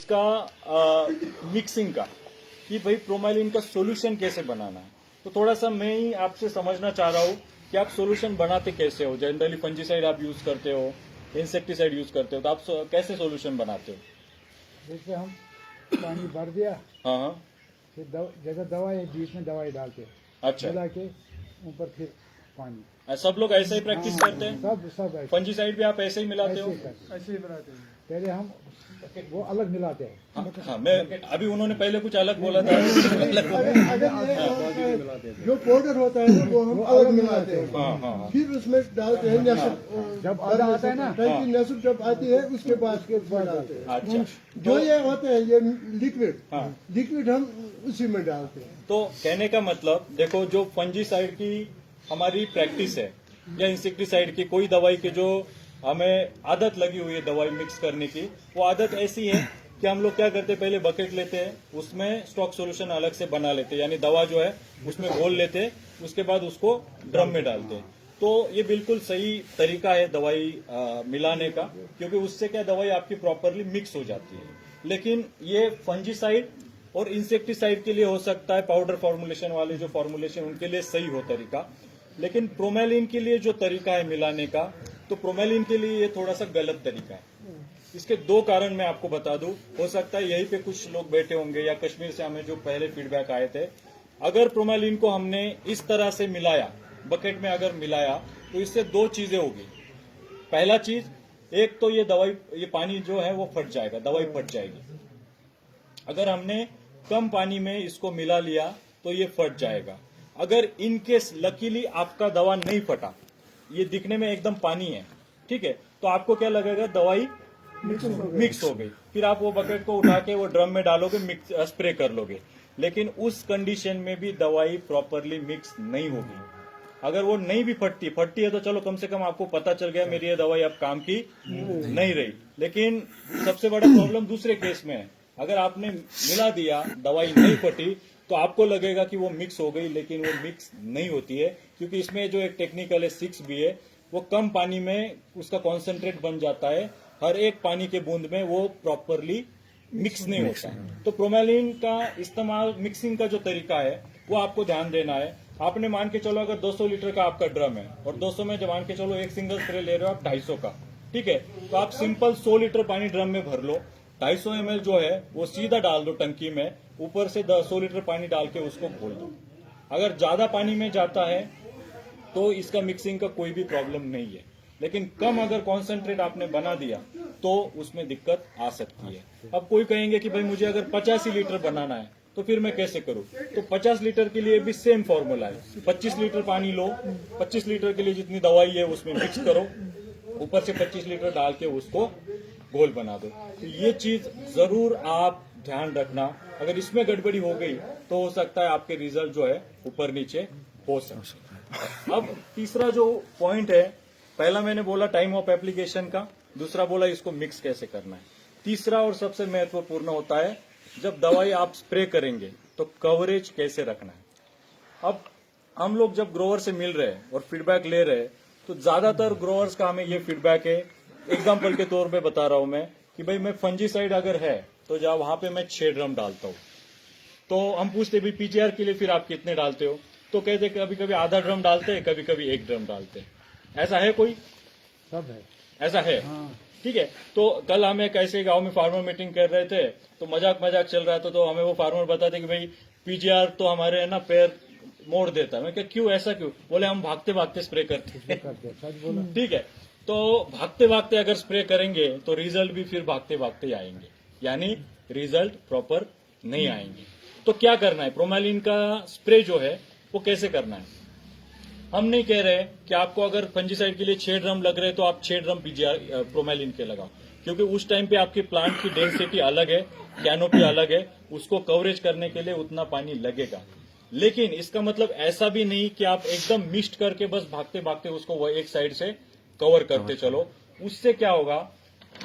इसका मिक्सिंग का कि भाई प्रोमाइलिन का सोल्यूशन कैसे बनाना है। तो थोड़ा सा मैं ही आपसे समझना चाह रहा हूँ कि आप सोल्यूशन बनाते कैसे हो। जनरली फंजीसाइड आप यूज करते हो, इंसेक्टिसाइड यूज करते हो, तो आप कैसे सोल्यूशन बनाते हो? जैसे हम पानी भर दिया, हाँ हाँ, फिर जगह दवाई बीच में दवाई डालते, अच्छा। मिला के ऊपर फिर पानी। सब लोग ऐसे ही प्रैक्टिस करते हैं? सब ऐसे फंजीसाइड भी आप ऐसे ही मिलाते हो? ऐसे ही बनाते हैं। पहले हम वो अलग मिलाते हैं। हाँ, मैं अभी उन्होंने पहले कुछ अलग बोला था। जो पाउडर होता है वो हम अलग मिलाते हैं। हाँ हाँ हाँ, फिर उसमें डालते हैं नसुर। जब आधा आता है ना, टंकी नसुर जब आती है उसके बाद डालते हैं। अच्छा। जो ये होते हैं ये लिक्विड, हाँ, लिक्विड हम उसी में डालते हैं। तो कहने का मतलब देखो, जो फंजीसाइड की हमारी प्रैक्टिस है या इंसेक्टिसाइड की कोई दवाई की जो हमें आदत लगी हुई है दवाई मिक्स करने की, वो आदत ऐसी है कि हम लोग क्या करते हैं, पहले बकेट लेते हैं, उसमें स्टॉक सॉल्यूशन अलग से बना लेते हैं, यानी दवा जो है उसमें घोल लेते हैं, उसके बाद उसको ड्रम में डालते हैं। तो ये बिल्कुल सही तरीका है दवाई मिलाने का, क्योंकि उससे क्या दवाई आपकी प्रॉपरली मिक्स हो जाती है। लेकिन ये फंजीसाइड और इंसेक्टिसाइड के लिए हो सकता है, पाउडर फॉर्मुलेशन वाले जो फॉर्मुलेशन उनके लिए सही हो तरीका, लेकिन प्रोमेलिन के लिए जो तरीका है मिलाने का, तो प्रोमेलिन के लिए ये थोड़ा सा गलत तरीका है। इसके दो कारण मैं आपको बता दूं। हो सकता है यहीं पे कुछ लोग बैठे होंगे या कश्मीर से हमें जो पहले फीडबैक आए थे, अगर प्रोमेलिन को हमने इस तरह से मिलाया, बकेट में अगर मिलाया, तो इससे दो चीजें होगी। पहला चीज, एक तो ये पानी जो है वो फट जाएगा, दवाई फट जाएगी। अगर हमने कम पानी में इसको मिला लिया तो ये फट जाएगा। अगर इनकेस लकीली आपका दवा नहीं फटा, ये दिखने में एकदम पानी है, ठीक है, तो आपको क्या लगेगा, दवाई मिक्स हो गई। फिर आप वो बकेट को उठा के वो ड्रम में डालोगे, मिक्स स्प्रे कर लोगे, लेकिन उस कंडीशन में भी दवाई प्रॉपरली मिक्स नहीं होगी। अगर वो नहीं भी फटती है तो चलो कम से कम आपको पता चल गया मेरी ये दवाई अब काम की नहीं रही। लेकिन सबसे बड़ा प्रॉब्लम दूसरे केस में है, अगर आपने मिला दिया, दवाई नहीं फटी, तो आपको लगेगा कि वो मिक्स हो गई, लेकिन वो मिक्स नहीं होती है, क्योंकि इसमें जो एक टेक्निकल है 6B है, वो कम पानी में उसका कॉन्सेंट्रेट बन जाता है, हर एक पानी के बूंद में वो प्रॉपरली मिक्स नहीं होता। तो प्रोमेलिन का इस्तेमाल, मिक्सिंग का जो तरीका है वो आपको ध्यान देना है। आपने मान के चलो अगर 200 लीटर का आपका ड्रम है और 200 में जब मान के चलो एक सिंगल स्प्रे ले रहे हो आप 250 का, ठीक है, तो आप सिंपल 100 लीटर पानी ड्रम में भर लो, 250 ml जो है वो सीधा डाल दो टंकी में, ऊपर से 100 लीटर पानी डाल के उसको खोल दो। अगर ज्यादा पानी में जाता है तो इसका मिक्सिंग का कोई भी प्रॉब्लम नहीं है, लेकिन कम अगर कॉन्सेंट्रेट आपने बना दिया तो उसमें दिक्कत आ सकती है। अब कोई कहेंगे कि भाई मुझे अगर 85 लीटर बनाना है तो फिर मैं कैसे करूं? तो 50 लीटर के लिए भी सेम फॉर्मूला है। 25 लीटर पानी लो, 25 लीटर के लिए जितनी दवाई है उसमें मिक्स करो, ऊपर से 25 लीटर डाल के उसको घोल बना दो। तो ये चीज जरूर आप ध्यान रखना। अगर इसमें गड़बड़ी हो गई तो हो सकता है आपके रिजल्ट जो है ऊपर नीचे हो सकते हैं। अब तीसरा जो पॉइंट है, पहला मैंने बोला टाइम ऑफ एप्लीकेशन का, दूसरा बोला इसको मिक्स कैसे करना है, तीसरा और सबसे महत्वपूर्ण होता है जब दवाई आप स्प्रे करेंगे तो कवरेज कैसे रखना है। अब हम लोग जब ग्रोवर से मिल रहे हैं और फीडबैक ले रहे हैं, तो ज्यादातर ग्रोवर्स का हमें ये फीडबैक है, एग्जाम्पल के तौर पे बता रहा हूं मैं, कि भाई मैं फंजीसाइड अगर है तो जब वहां पे मैं 6 ड्रम डालता हूं, तो हम पूछते भाई पीजीआर के लिए फिर आप कितने डालते हो, तो कहते कभी कभी आधा ड्रम डालते हैं, कभी कभी 1 ड्रम डालते हैं। ऐसा है कोई? सब है, ऐसा है, हाँ। ठीक है। तो कल हम एक ऐसे गांव में फार्मर मीटिंग कर रहे थे, तो मजाक चल रहा था, तो हमें वो फार्मर बताते कि भाई पीजीआर तो हमारे है ना पैर मोड़ देता है। मैं क्या, क्यों, ऐसा क्यों? बोले हम भागते भागते स्प्रे करते हैं। सच बोला। ठीक है, तो भागते भागते अगर स्प्रे करेंगे तो रिजल्ट भी फिर भागते भागते ही आएंगे, यानी रिजल्ट प्रॉपर नहीं आएंगे। तो क्या करना है, प्रोमेलिन का स्प्रे जो है वो कैसे करना है? हम नहीं कह रहे कि आपको अगर फंजीसाइड के लिए 6 ड्रम लग रहे तो आप 6 ड्रम पीजीआर प्रोमेलिन के लगाओ, क्योंकि उस टाइम पे आपके प्लांट की डेंसिटी अलग है, कैनोपी अलग है, उसको कवरेज करने के लिए उतना पानी लगेगा। लेकिन इसका मतलब ऐसा भी नहीं कि आप एकदम मिक्स्ड करके बस भागते भागते उसको वो एक साइड से कवर करते चलो। उससे क्या होगा,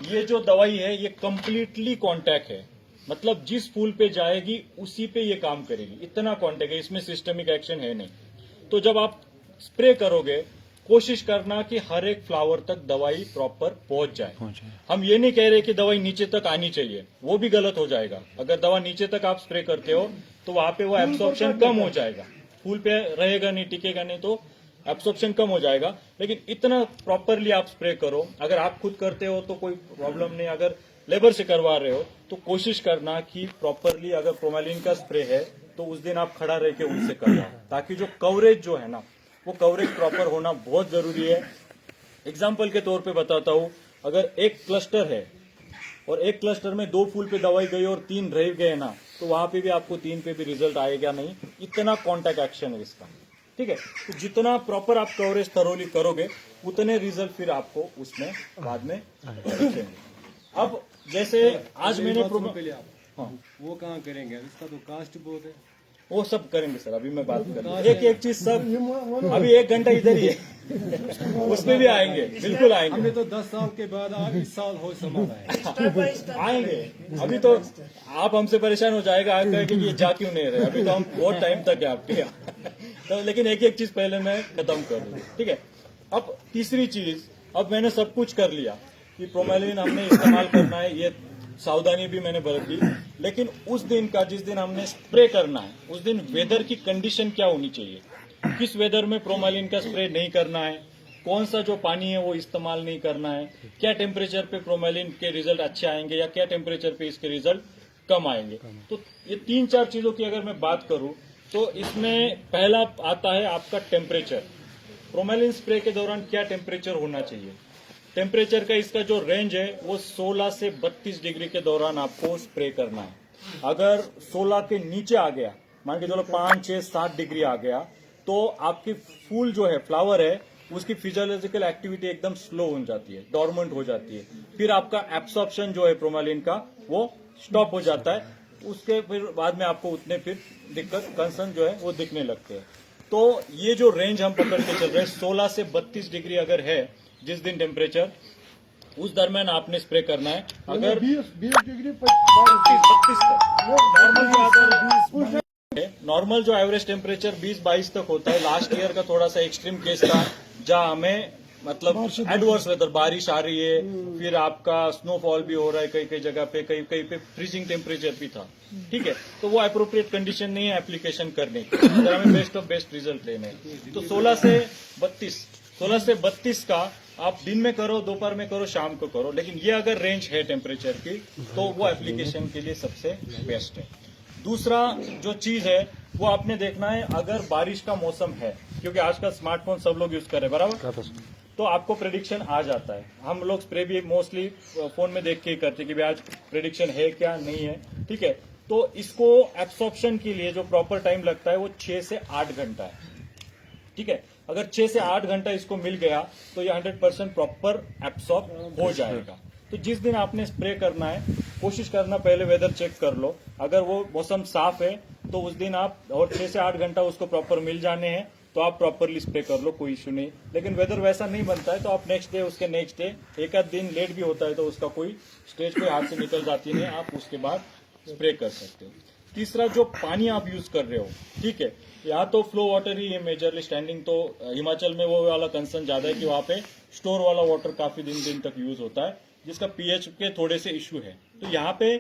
ये जो दवाई है ये कंप्लीटली कॉन्टैक्ट है, मतलब जिस फूल पे जाएगी उसी पे ये काम करेगी, इतना कॉन्टैक्ट है, इसमें सिस्टमिक एक्शन है नहीं। तो जब आप स्प्रे करोगे कोशिश करना कि हर एक फ्लावर तक दवाई प्रॉपर पहुंच जाए। हम ये नहीं कह रहे कि दवाई नीचे तक आनी चाहिए, वो भी गलत हो जाएगा। अगर दवा नीचे तक आप स्प्रे करते हो तो वहां पे वो एब्सॉर्प्शन कम हो जाएगा, फूल पे रहेगा नहीं, टिकेगा नहीं, तो एब्सॉर्प्शन कम हो जाएगा। लेकिन इतना प्रॉपरली आप स्प्रे करो। अगर आप खुद करते हो तो कोई प्रॉब्लम नहीं, अगर लेबर से करवा रहे हो तो कोशिश करना कि प्रॉपरली, अगर प्रोमैलिन का स्प्रे है तो उस दिन आप खड़ा रह के उनसे करवाओ, ताकि जो कवरेज जो है ना, वो कवरेज प्रॉपर होना बहुत जरूरी है। एग्जाम्पल के तौर पे बताता हूँ, अगर एक क्लस्टर है और एक क्लस्टर में 2 फूल पे दवाई गई और 3 रह गए ना, तो वहां पे भी आपको 3 पे भी रिजल्ट आएगा नहीं। इतना कॉन्टैक्ट एक्शन है इसका, ठीक है। तो जितना प्रॉपर आप कवरेज थरोली करोगे उतने रिजल्ट फिर आपको उसमें बाद में दिखेंगे। अब जैसे आज मैंने हाँ, वो कहाँ करेंगे, इसका तो कास्ट बहुत है। वो सब करेंगे सर, अभी मैं बात करूँ एक चीज सब, अभी 1 घंटा इधर ही है उसमें भी आएंगे, बिल्कुल आएंगे। हमने तो 10 साल के बाद आज इस साल हो संभाला है। आएंगे, अभी तो आप हमसे परेशान हो जाएगा, आप कहेंगे कि ये जा क्यों नहीं रहे, अभी तो हम बहुत टाइम तक है आपके यहाँ तो लेकिन एक चीज पहले मैं खत्म कर दूं, ठीक है। अब तीसरी चीज, अब मैंने सब कुछ कर लिया कि प्रोमैलिन हमने इस्तेमाल करना है, ये सावधानी भी मैंने बरती। लेकिन उस दिन का, जिस दिन हमने स्प्रे करना है, उस दिन वेदर की कंडीशन क्या होनी चाहिए, किस वेदर में प्रोमैलिन का स्प्रे नहीं करना है, कौन सा जो पानी है वो इस्तेमाल नहीं करना है, क्या टेम्परेचर पे प्रोमैलिन के रिजल्ट अच्छे आएंगे या क्या टेम्परेचर पे इसके रिजल्ट कम आएंगे। तो ये 3-4 चीजों की अगर मैं बात करूं तो इसमें पहला आता है आपका टेम्परेचर। प्रोमैलिन स्प्रे के दौरान क्या टेम्परेचर होना चाहिए। टेम्परेचर का इसका जो रेंज है वो 16 से 32 डिग्री के दौरान आपको स्प्रे करना है। अगर 16 के नीचे आ गया, मान के चलो 5, 6, 7 डिग्री आ गया, तो आपकी फूल जो है, फ्लावर है, उसकी फिजियोलॉजिकल एक्टिविटी एकदम स्लो हो जाती है, डॉर्मेंट हो जाती है। फिर आपका एब्सॉर्प्शन जो है प्रोमैलिन का वो स्टॉप हो जाता है। उसके फिर बाद में आपको उतने फिर दिक्कत, कंसर्न जो है वो दिखने लगते हैं। तो ये जो रेंज हम पकड़ के चल रहे हैं 16 से 32 डिग्री अगर है जिस दिन टेम्परेचर, उस दरमियान आपने स्प्रे करना है। अगर 20 डिग्री 32 तक नॉर्मल जो एवरेज टेम्परेचर 20-22 तक होता है। लास्ट ईयर का थोड़ा सा एक्सट्रीम केस था जहां हमें मतलब एडवर्स वेदर, बारिश आ रही है, फिर आपका स्नोफॉल भी हो रहा है कई कई जगह पे, कई कई पे फ्रीजिंग टेम्परेचर भी था, ठीक है। तो वो अप्रोप्रिएट कंडीशन नहीं है एप्लीकेशन करने की, अगर हमें बेस्ट ऑफ बेस्ट रिजल्ट लेने हैं। तो 16 से 32 का आप दिन में करो, दोपहर में करो, शाम को करो, लेकिन ये अगर रेंज है टेम्परेचर की तो वो एप्लीकेशन के लिए सबसे बेस्ट है। दूसरा जो चीज है वो आपने देखना है, अगर बारिश का मौसम है, क्योंकि आजकल स्मार्टफोन सब लोग यूज कर रहे हैं, बराबर, तो आपको प्रेडिक्शन आ जाता है। हम लोग स्प्रे भी मोस्टली फोन में देख के ही करते हैं कि भाई आज प्रेडिक्शन है क्या नहीं है, ठीक है। तो इसको एब्सॉर्प्शन के लिए जो प्रॉपर टाइम लगता है वो 6 से 8 घंटा है, ठीक है। अगर 6 से 8 घंटा इसको मिल गया तो ये 100% प्रॉपर एब्सॉर्ब हो जाएगा। तो जिस दिन आपने स्प्रे करना है कोशिश करना पहले वेदर चेक कर लो, अगर वो मौसम साफ है तो उस दिन आप, और 6 से 8 घंटा उसको प्रॉपर मिल जाने हैं तो आप प्रॉपरली स्प्रे कर लो, कोई इश्यू नहीं। लेकिन वेदर वैसा नहीं बनता है तो आप नेक्स्ट डे, उसके नेक्स्ट डे, एक आध दिन लेट भी होता है तो उसका कोई स्टेज पे हाथ से निकल जाती नहीं, आप उसके बाद स्प्रे कर सकते हो। तीसरा, जो पानी आप यूज कर रहे हो, ठीक है, यहाँ तो फ्लो वाटर ही है मेजरली, स्टैंडिंग तो हिमाचल में वो वाला कंसर्न ज्यादा है कि वहाँ पे स्टोर वाला वाटर काफी दिन तक यूज होता है, जिसका पीएच के थोड़े से इश्यू है। तो यहाँ पे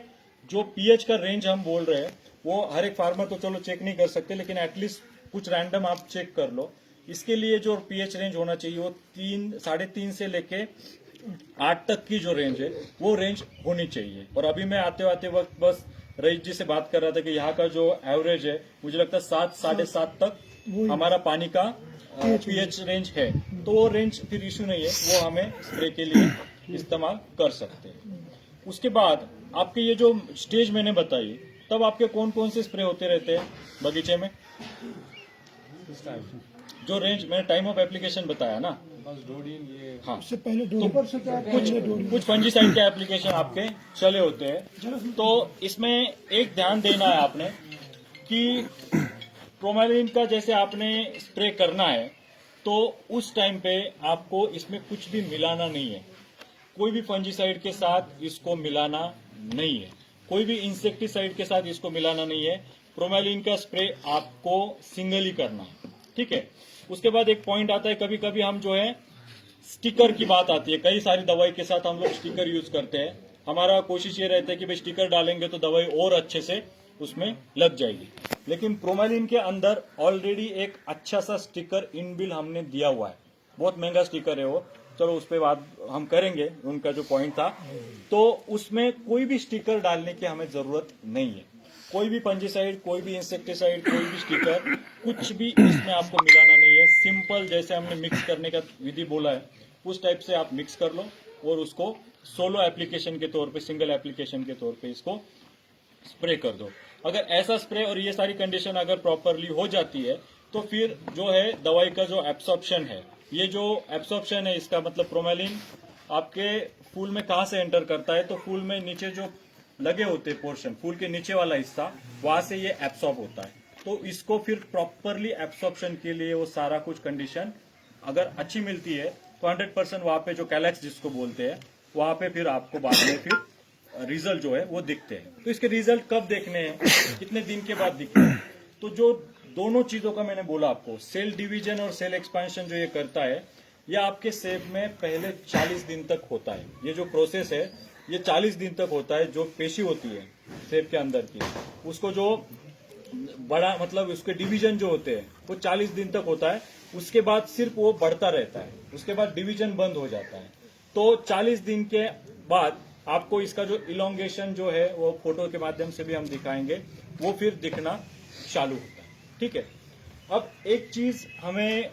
जो पीएच का रेंज हम बोल रहे हैं वो हर एक फार्मर तो चलो चेक नहीं कर सकते, लेकिन एटलीस्ट कुछ रैंडम आप चेक कर लो। इसके लिए जो पीएच रेंज होना चाहिए वो 3-3.5 से लेके 8 तक की जो रेंज है वो रेंज होनी चाहिए। और अभी मैं आते वक्त बस रईस जी से बात कर रहा था कि यहाँ का जो एवरेज है मुझे लगता है 7-7.5 तक हमारा पानी का पीएच रेंज है, तो वो रेंज फिर इश्यू नहीं है, वो हमें स्प्रे के लिए इस्तेमाल कर सकते हैं। उसके बाद आपके ये जो स्टेज मैंने बताई, तब आपके कौन कौन से स्प्रे होते रहते हैं बगीचे में, जो रेंज मैंने टाइम ऑफ एप्लीकेशन बताया ना, बस डोडिन, ये हाँ, उससे पहले कुछ फंजीसाइड के एप्लीकेशन आपके चले होते हैं। तो इसमें एक ध्यान देना है आपने कि प्रोमैलिन का जैसे आपने स्प्रे करना है तो उस टाइम पे आपको इसमें कुछ भी मिलाना नहीं है, कोई भी फंजीसाइड के साथ इसको मिलाना नहीं है, कोई भी इंसेक्टिसाइड के साथ इसको मिलाना नहीं है। प्रोमैलिन का स्प्रे आपको सिंगल ही करना है, ठीक है। उसके बाद एक पॉइंट आता है, कभी कभी हम जो है स्टिकर की बात आती है, कई सारी दवाई के साथ हम लोग स्टिकर यूज करते हैं। हमारा कोशिश ये रहता है कि भाई स्टिकर डालेंगे तो दवाई और अच्छे से उसमें लग जाएगी, लेकिन प्रोमालिन के अंदर ऑलरेडी एक अच्छा सा स्टिकर इनबिल हमने दिया हुआ है। बहुत महंगा स्टिकर है वो, चलो उस पर बात हम करेंगे, उनका जो पॉइंट था। तो उसमें कोई भी स्टिकर डालने की हमें जरूरत नहीं है। कोई भी फंजीसाइड, कोई भी इंसेक्टिसाइड, कोई भी स्टिकर, कुछ भी इसमें आपको मिलाना नहीं है। सिंपल जैसे हमने मिक्स करने का विधि बोला है उस टाइप से आप मिक्स कर लो और उसको सोलो एप्लीकेशन के तौर पे, सिंगल एप्लीकेशन के तौर पे इसको स्प्रे कर दो। अगर ऐसा स्प्रे और ये सारी कंडीशन अगर प्रॉपरली हो जाती है तो फिर जो है दवाई का जो एब्सॉर्प्शन है, ये जो एब्सॉर्प्शन है इसका मतलब प्रोमालिन आपके फूल में कहाँ से एंटर करता है, तो फूल में नीचे जो लगे होते पोर्शन, फूल के नीचे वाला हिस्सा, वहां से ये एब्सॉर्ब होता है। तो इसको फिर प्रॉपरली एब्सॉर्प्शन के लिए वो सारा कुछ कंडीशन अगर अच्छी मिलती है तो 100% वहां पे जो कैलेक्स जिसको बोलते हैं, वहां पे फिर आपको बाद में फिर रिजल्ट जो है वो दिखते हैं। तो इसके रिजल्ट कब देखने हैं, कितने दिन के बाद दिखते हैं? तो जो दोनों चीजों का मैंने बोला आपको, सेल डिवीजन और सेल एक्सपेंशन जो ये करता है, ये आपके सेब में पहले 40 दिन तक होता है। ये जो प्रोसेस है ये 40 दिन तक होता है। जो पेशी होती है सेब के अंदर की, उसको जो बड़ा मतलब उसके डिवीजन जो होते हैं वो 40 दिन तक होता है। उसके बाद सिर्फ वो बढ़ता रहता है, उसके बाद डिवीजन बंद हो जाता है। तो 40 दिन के बाद आपको इसका जो इलोंगेशन जो है वो फोटो के माध्यम से भी हम दिखाएंगे, वो फिर दिखना चालू होता है। ठीक है। अब एक चीज हमें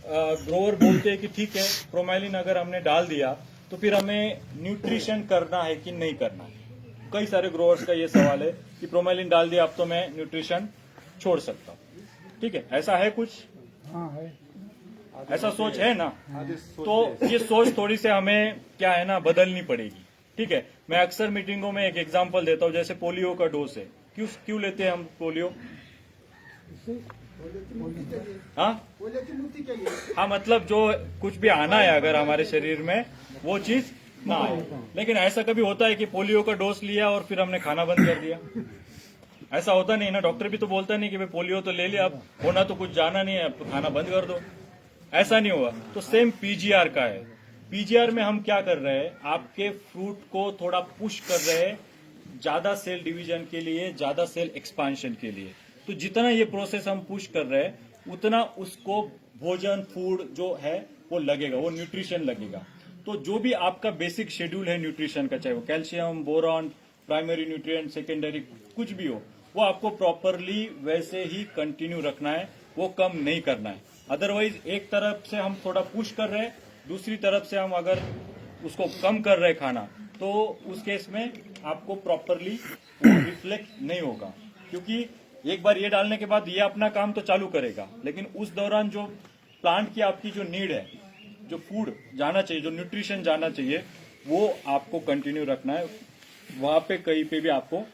ग्रोवर बोलते हैं कि ठीक है प्रोमालिन अगर हमने डाल दिया तो फिर हमें न्यूट्रिशन करना है कि नहीं करना है। कई सारे ग्रोवर्स का ये सवाल है कि प्रोमालिन डाल दिया अब तो मैं न्यूट्रिशन छोड़ सकता हूँ। ठीक है, ऐसा है कुछ? हाँ है। ऐसा सोच है ना? तो ये सोच थोड़ी से हमें क्या है ना बदलनी पड़ेगी। ठीक है, मैं अक्सर मीटिंगों में एक एग्जांपल देता हूँ, जैसे पोलियो का डोज है, क्यों लेते हैं हम पोलियो? हाँ मतलब जो कुछ भी आना है अगर हमारे शरीर में वो चीज ना आए। लेकिन ऐसा कभी होता है कि पोलियो का डोज लिया और फिर हमने खाना बंद कर दिया? ऐसा होता नहीं ना। डॉक्टर भी तो बोलता नहीं कि भाई पोलियो तो ले लिया, अब होना तो कुछ जाना नहीं है, अब खाना बंद कर दो। ऐसा नहीं हुआ। तो सेम पीजीआर का है। पीजीआर में हम क्या कर रहे हैं, आपके फ्रूट को थोड़ा पुश कर रहे हैं ज्यादा सेल डिवीजन के लिए, ज्यादा सेल एक्सपांशन के लिए। तो जितना ये प्रोसेस हम पुश कर रहे हैं उतना उसको भोजन, फूड जो है वो लगेगा, वो न्यूट्रिशन लगेगा। तो जो भी आपका बेसिक शेड्यूल है न्यूट्रिशन का, चाहे वो calcium, boron, primary nutrient, secondary कुछ भी हो, वो आपको प्रॉपरली वैसे ही कंटिन्यू रखना है, वो कम नहीं करना है। अदरवाइज एक तरफ से हम थोड़ा पुश कर रहे हैं, दूसरी तरफ से हम अगर उसको कम कर रहे खाना, तो उस केस में आपको प्रॉपरली रिफ्लेक्ट नहीं होगा। क्योंकि एक बार ये डालने के बाद ये अपना काम तो चालू करेगा, लेकिन उस दौरान जो प्लांट की आपकी जो नीड है, जो फूड जाना चाहिए, जो न्यूट्रिशन जाना चाहिए, वो आपको कंटिन्यू रखना है। वहां पे कहीं पे भी आपको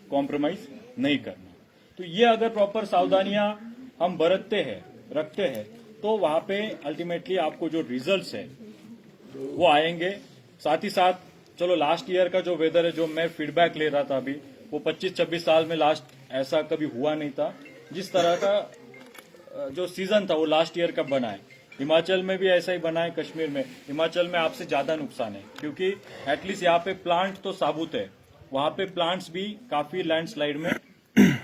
कॉम्प्रोमाइज नहीं करना। तो ये अगर प्रॉपर सावधानियां हम बरतते हैं, रखते हैं, तो वहां पे अल्टीमेटली आपको जो रिजल्ट्स है वो आएंगे। साथ ही साथ चलो लास्ट ईयर का जो वेदर है, जो मैं फीडबैक ले रहा था अभी, वो 25-26 साल में लास्ट ऐसा कभी हुआ नहीं था। जिस तरह का जो सीजन था वो लास्ट ईयर का बना है। हिमाचल में भी ऐसा ही बना है, कश्मीर में। हिमाचल में आपसे ज्यादा नुकसान है क्योंकि एटलीस्ट यहाँ पे प्लांट तो साबुत है, वहां पे प्लांट्स भी काफी लैंडस्लाइड में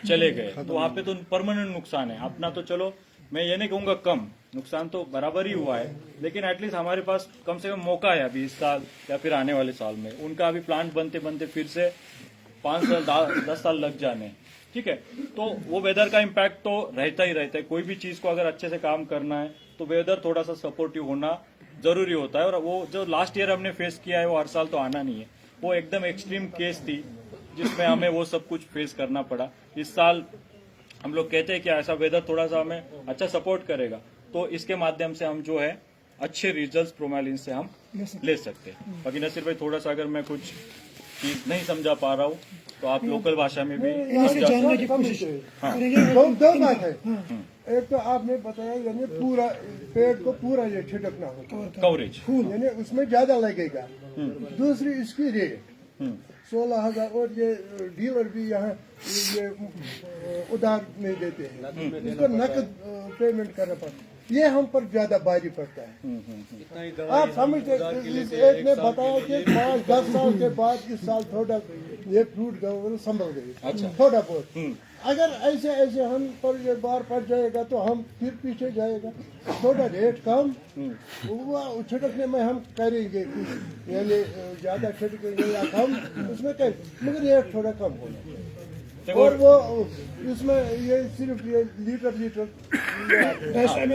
चले गए, तो वहां पे तो परमानेंट नुकसान है। अपना तो चलो मैं ये नहीं कहूंगा कम, नुकसान तो बराबर ही हुआ है, लेकिन एटलीस्ट हमारे पास कम से कम मौका है अभी इस साल या फिर आने वाले साल में। उनका अभी प्लांट बनते बनते फिर से 5 साल 10 साल लग जाने। ठीक है, तो वो वेदर का इम्पैक्ट तो रहता ही रहता है। कोई भी चीज को अगर अच्छे से काम करना है तो वेदर थोड़ा सा सपोर्टिव होना जरूरी होता है। और वो जो लास्ट ईयर हमने फेस किया है वो हर साल तो आना नहीं है, वो एकदम एक्सट्रीम केस थी जिसमें हमें वो सब कुछ फेस करना पड़ा। इस साल हम लोग कहते हैं कि ऐसा वेदर थोड़ा सा हमें अच्छा सपोर्ट करेगा, तो इसके माध्यम से हम जो है अच्छे रिजल्ट्स प्रोमालिन से हम ले सकते हैं। बाकी नसीर भाई थोड़ा सा अगर मैं कुछ चीज नहीं समझा पा रहा हूँ तो आप लोकल भाषा में भी जानने की कोशिश हाँ। दो बात है। एक तो आपने बताया यानी पूरा पेड़ को पूरा ये छिड़कना होगा, कवरेज, यानी उसमें ज्यादा लगेगा। दूसरी इसकी रेट 16,000, और ये डीलर भी यहाँ ये उधार में देते हैं, इसको नकद पेमेंट करना पड़ता है। ये हम पर ज्यादा भारी पड़ता है। इतना ही दवाई आप समझते गुजार के इस लेते हैं, एक ने साल के बताया कि लिए। 5-10 साल के बाद इस साल थोड़ा ये फ्रूट गवर्नमेंट संभल गई, अच्छा। थोड़ा बहुत। अगर ऐसे ऐसे हम पर ये बार पड़ जाएगा तो हम फिर पीछे जाएगा। थोड़ा रेट कम वो छिड़कने में हम करेंगे कुछ, यानी ज्यादा छिड़केंगे या कम उसमें करें, मगर रेट थोड़ा कम होना चाहिए। देखो, और वो इसमें ये सिर्फ ये लीटर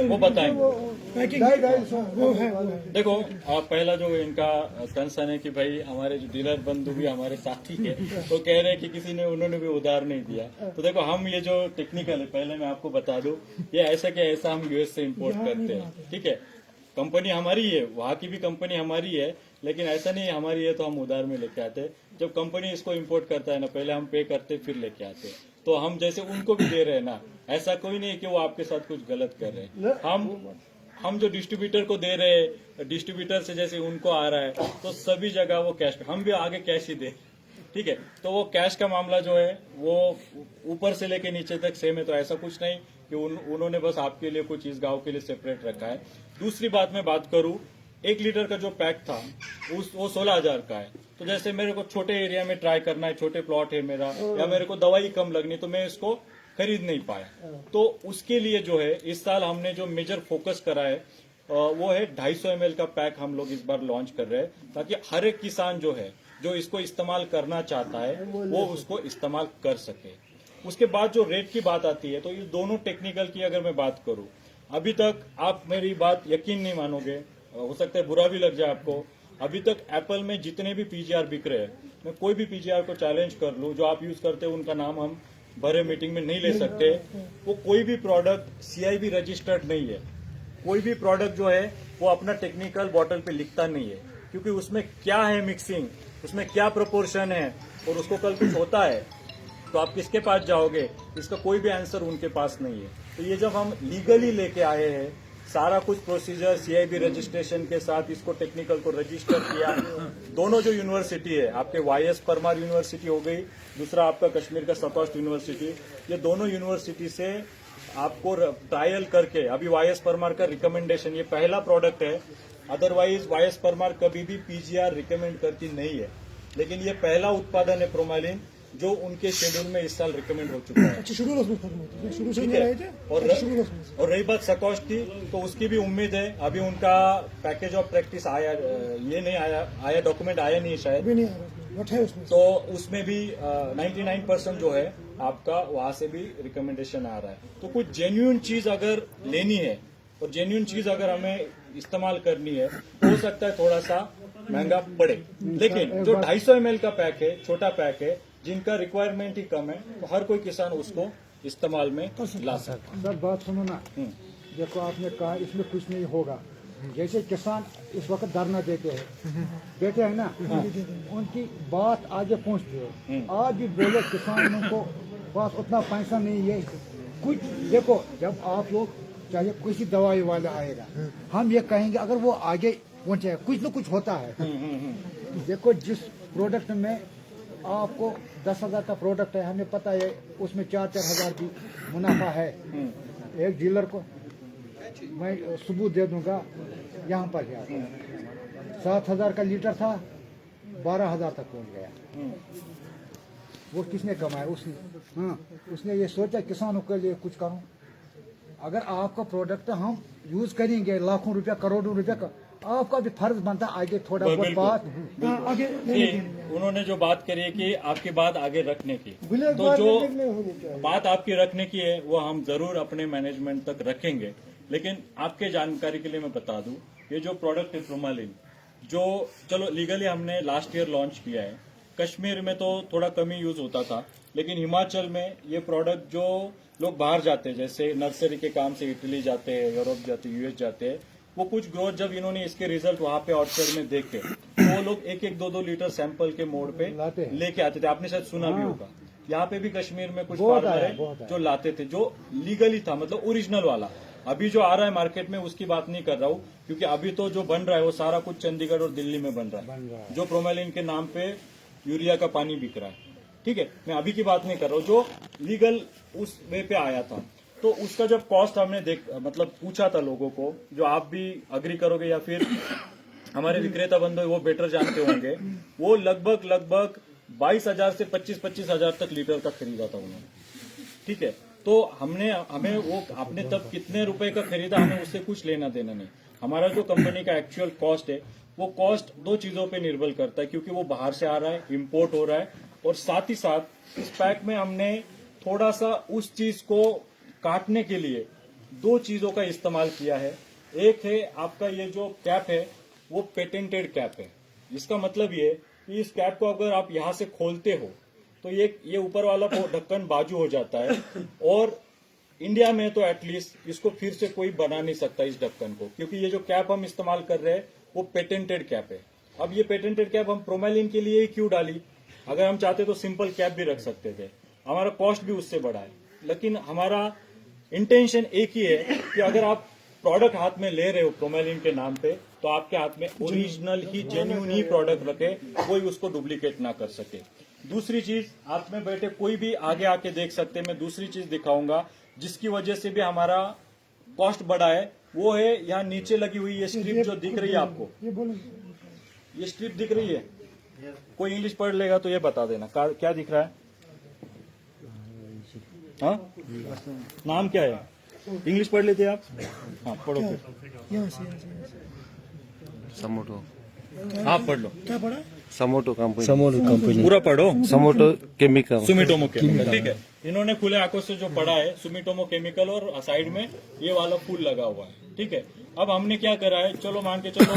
वो बताएंगे। वो 250 वो है। देखो, आप पहला जो इनका कंसर्न है कि भाई हमारे जो डीलर बंधु भी हमारे साथी है, तो कह रहे हैं कि किसी ने उन्होंने भी उधार नहीं दिया। तो देखो, हम ये जो टेक्निकल है, पहले मैं आपको बता दूं, ये ऐसा कि ऐसा हम यूएस से इंपोर्ट करते हैं, ठीक है। कंपनी हमारी है, वहाँ की भी कंपनी हमारी है, लेकिन ऐसा नहीं हमारी है तो हम उधार में लेके आते। जब कंपनी इसको इंपोर्ट करता है ना, पहले हम पे करते फिर लेके आते। तो हम जैसे उनको भी दे रहे हैं ना, ऐसा कोई नहीं है कि वो आपके साथ कुछ गलत कर रहे हैं। हम जो डिस्ट्रीब्यूटर को दे रहे हैं, डिस्ट्रीब्यूटर से जैसे उनको आ रहा है, तो सभी जगह वो कैश, हम भी आगे कैश ही दे, ठीक है। तो वो कैश का मामला जो है वो ऊपर से लेके नीचे तक सेम है, तो ऐसा कुछ नहीं कि उन्होंने बस आपके लिए कुछ इस गांव के लिए सेपरेट रखा है। दूसरी बात मैं बात करूं, 1 लीटर का जो पैक था वो 16,000 का है। तो जैसे मेरे को छोटे एरिया में ट्राई करना है, छोटे प्लॉट है मेरा, या मेरे को दवाई कम लगनी, तो मैं इसको खरीद नहीं पाया। तो उसके लिए जो है इस साल हमने जो मेजर फोकस करा है वो है 250 ml का पैक हम लोग इस बार लॉन्च कर रहे हैं, ताकि हर एक किसान जो है जो इसको इस्तेमाल करना चाहता है वो उसको इस्तेमाल कर सके। उसके बाद जो रेट की बात आती है, तो ये दोनों टेक्निकल की अगर मैं बात करूं, अभी तक आप मेरी बात यकीन नहीं मानोगे, हो सकता है बुरा भी लग जाए आपको, अभी तक एप्पल में जितने भी पीजीआर बिक रहे हैं, मैं कोई भी पीजीआर को चैलेंज कर लूं जो आप यूज करते हैं, उनका नाम हम भरे मीटिंग में नहीं ले सकते, वो कोई भी प्रोडक्ट सीआईबी रजिस्टर्ड नहीं है। कोई भी प्रोडक्ट जो है वो अपना टेक्निकल बॉटल पे लिखता नहीं है, क्योंकि उसमें क्या है मिक्सिंग, उसमें क्या प्रोपोर्शन है, और उसको कल कुछ होता है तो आप किसके पास जाओगे, इसका कोई भी आंसर उनके पास नहीं है। तो ये जब हम लीगली लेके आए हैं, सारा कुछ प्रोसीजर सीआईबी रजिस्ट्रेशन के साथ इसको टेक्निकल को रजिस्टर किया, दोनों जो यूनिवर्सिटी है, आपके वाईएस परमार यूनिवर्सिटी हो गई, दूसरा आपका कश्मीर का सतोस्ट यूनिवर्सिटी, ये दोनों यूनिवर्सिटी से आपको ट्रायल करके, अभी वाईएस परमार का रिकमेंडेशन, ये पहला प्रोडक्ट है, अदरवाइज वाईएस परमार कभी भी पीजीआर रिकमेंड करती नहीं है, लेकिन ये पहला उत्पादन है प्रोमालिन जो उनके शेड्यूल में इस साल रिकमेंड हो चुका है। शुरू उसमें खत्म होती है, शुरू से ठीक नहीं है। रहे थे और रही बात सकोस्ट की, तो उसकी भी उम्मीद है, अभी उनका पैकेज ऑफ प्रैक्टिस आया, ये नहीं आया डॉक्यूमेंट आया नहीं शायद, अभी नहीं आ रहा, बट है उसमें। तो उसमें भी 99% जो है आपका वहां से भी रिकमेंडेशन आ रहा है। तो कुछ जेन्युइन चीज अगर लेनी है और जेन्युइन चीज अगर हमें इस्तेमाल करनी है, तो हो सकता है थोड़ा सा महंगा पड़े, लेकिन जो 250 ml का पैक है, छोटा पैक है, जिनका रिक्वायरमेंट ही कम है, तो हर कोई किसान उसको इस्तेमाल में ला सकता है। सर बात सुनो ना, देखो आपने कहा इसमें कुछ नहीं होगा, जैसे किसान इस वक्त धरना देते हैं ना, उनकी बात आगे पहुंचती है। आज भी बोले किसानों को पास उतना पैसा नहीं है कुछ। देखो जब आप लोग चाहे किसी दवाई वाला आएगा, हम ये कहेंगे अगर वो आगे पहुंचे, कुछ न कुछ होता है। देखो जिस प्रोडक्ट में आपको 10,000 का प्रोडक्ट है, हमें पता है उसमें 4-4 हजार की मुनाफा है। एक डीलर को मैं सबूत दे दूंगा, यहाँ पर गया 7,000 का लीटर था, 12,000 तक पहुंच गया। वो किसने कमाया? उसने। हाँ, उसने ये सोचा किसानों के लिए कुछ करूं। अगर आपका प्रोडक्ट हम यूज करेंगे लाखों रुपया, करोड़ों रुपया का, आपका भी फर्ज बनता आगे थोड़ा बहुत बात आगे उन्होंने जो बात करी है कि आपकी बात आगे रखने की, ब्लैक तो जो मार्केट में होनी चाहिए। बात आपकी रखने की है वो हम जरूर अपने मैनेजमेंट तक रखेंगे। लेकिन आपके जानकारी के लिए मैं बता दूं, ये जो प्रोडक्ट है प्रोमालिन, जो चलो लीगली हमने लास्ट ईयर लॉन्च किया है, कश्मीर में तो थोड़ा कम ही यूज होता था, लेकिन हिमाचल में ये प्रोडक्ट जो लोग बाहर जाते हैं, जैसे नर्सरी के काम से इटली जाते हैं, यूरोप जाते हैं, यूएस जाते हैं, वो कुछ ग्रोथ जब इन्होंने इसके रिजल्ट वहां पे ऑर्चर्ड में देखे, तो वो लोग 1-1, 2-2 लीटर सैंपल के मोड पे लेके आते थे। आपने शायद सुना भी होगा, यहाँ पे भी कश्मीर में कुछ फार्मर है जो लाते थे, जो लीगली था, मतलब ओरिजिनल वाला। अभी जो आ रहा है मार्केट में उसकी बात नहीं कर रहा हूँ, क्योंकि अभी तो जो बन रहा है वो सारा कुछ चंडीगढ़ और दिल्ली में बन रहा है, जो प्रोमेलिन के नाम पे यूरिया का पानी बिक रहा है। ठीक है, मैं अभी की बात नहीं कर रहा हूँ, जो लीगल उस वे पे आया था। तो उसका जब कॉस्ट हमने मतलब पूछा था लोगों को, जो आप भी अग्री करोगे या फिर हमारे विक्रेता बंधु वो बेटर जानते होंगे, वो लगभग 22,000 से 25,000 तक लीटर का खरीदा था उन्होंने। ठीक है, तो हमें वो आपने तब कितने रुपए का खरीदा, हमें उससे कुछ लेना देना नहीं। हमारा जो कंपनी का एक्चुअल कॉस्ट है, वो कॉस्ट दो चीजों पे निर्भर करता है, क्योंकि वो बाहर से आ रहा है, इंपोर्ट हो रहा है, और साथ ही साथ इस पैक में हमने थोड़ा सा उस चीज को काटने के लिए दो चीजों का इस्तेमाल किया है। एक है आपका ये जो कैप है, वो पेटेंटेड कैप है। इसका मतलब ये कि इस कैप को अगर आप यहाँ से खोलते हो तो ये ऊपर वाला ढक्कन बाजू हो जाता है, और इंडिया में तो एटलीस्ट इसको फिर से कोई बना नहीं सकता इस ढक्कन को, क्योंकि ये जो कैप हम इस्तेमाल कर रहे हैं वो पेटेंटेड कैप है। अब ये पेटेंटेड कैप हम प्रोमाइलिन के लिए ही क्यों डाली? अगर हम चाहते तो सिंपल कैप भी रख सकते थे, हमारा कॉस्ट भी उससे बढ़ा है। लेकिन हमारा इंटेंशन एक ही है कि अगर आप प्रोडक्ट हाथ में ले रहे हो प्रोमाइलिन के नाम पे, तो आपके हाथ में ओरिजिनल ही जेन्युइन ही प्रोडक्ट रखे, कोई उसको डुप्लीकेट ना कर सके। दूसरी चीज, आप में बैठे कोई भी आगे आके देख सकते हैं, मैं दूसरी चीज दिखाऊंगा जिसकी वजह से भी हमारा कॉस्ट बढ़ा है। वो है यहाँ नीचे लगी हुई ये स्ट्रिप जो दिख रही है आपको, ये स्ट्रिप दिख रही है, कोई इंग्लिश पढ़ लेगा तो ये बता देना क्या दिख रहा है। हाँ, नाम क्या है? इंग्लिश पढ़ लेते आप? हाँ, पढ़ो फिर। समोटो, आप पढ़ लो। क्या पढ़ा? समोटो कंपनी पूरा पढ़ो। समोटो केमिकल, सुमिटोमो केमिकल, ठीक है। इन्होंने खुले आंखों से जो पढ़ा है सुमिटोमो केमिकल, और साइड में ये वाला फूल लगा हुआ है, ठीक है। अब हमने क्या करा है, चलो मान के चलो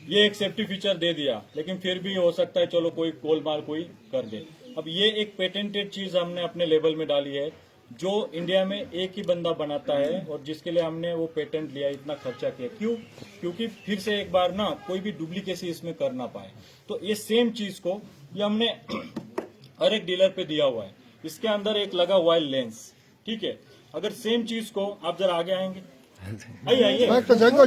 ये एक सेफ्टी फीचर दे दिया, लेकिन फिर भी हो सकता है चलो कोई गोलमाल कोई कर दे। अब ये एक पेटेंटेड चीज हमने अपने लेबल में डाली है, जो इंडिया में एक ही बंदा बनाता है, और जिसके लिए हमने वो पेटेंट लिया, इतना खर्चा किया। क्यों? क्योंकि फिर से एक बार ना कोई भी डुप्लीकेसी इसमें कर ना पाए। तो ये सेम चीज को ये हमने हर एक डीलर पे दिया हुआ है। इसके अंदर एक लगा हुआ है लेंस, ठीक है। अगर सेम चीज को आप जरा आगे आएंगे, आइए मैं तो जगह